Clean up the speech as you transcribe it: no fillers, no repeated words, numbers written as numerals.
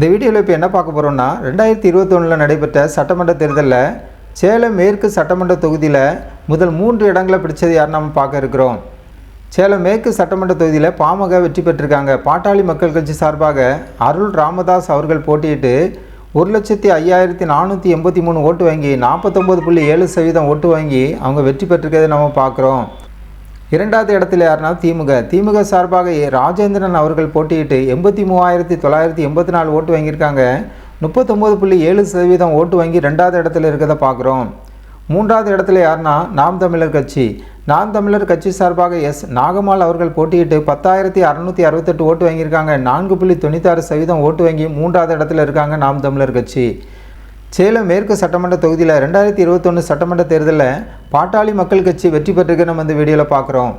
இந்த வீடியோவில் இப்போ என்ன பார்க்க போகிறோம்னா 2021 நடைபெற்ற சட்டமன்ற தேர்தலில் சேலம் மேற்கு சட்டமன்ற தொகுதியில் முதல் 3 இடங்களை பிடிச்சது யார் நம்ம பார்க்க இருக்கிறோம். சேலம் மேற்கு சட்டமன்ற தொகுதியில் பாமக வெற்றி பெற்றிருக்காங்க. பாட்டாளி மக்கள் கட்சி சார்பாக அருள் ராமதாஸ் அவர்கள் போட்டியிட்டு 1,05,483 ஓட்டு வாங்கி 49.7% ஓட்டு வாங்கி அவங்க வெற்றி பெற்றிருக்கிறதை நம்ம பார்க்குறோம். இரண்டாவது இடத்துல யாருன்னா திமுக சார்பாக ராஜேந்திரன் அவர்கள் போட்டியிட்டு 83,984 ஓட்டு வாங்கியிருக்காங்க. 39.7% ஓட்டு வாங்கி ரெண்டாவது இடத்துல இருக்கிறத பார்க்குறோம். மூன்றாவது இடத்துல யாருன்னா நாம் தமிழர் கட்சி சார்பாக நாகம்மாள் அவர்கள் போட்டியிட்டு 10,668 ஓட்டு வாங்கியிருக்காங்க. 4.96% ஓட்டு வாங்கி மூன்றாவது இடத்துல இருக்காங்க நாம் தமிழர் கட்சி. சேலம் மேற்கு சட்டமன்ற தொகுதியில் 2021 சட்டமன்ற தேர்தலில் பாட்டாளி மக்கள் கட்சி வெற்றி பெற்றிருக்க நம்ம இந்த வீடியோவில் பார்க்குறோம்.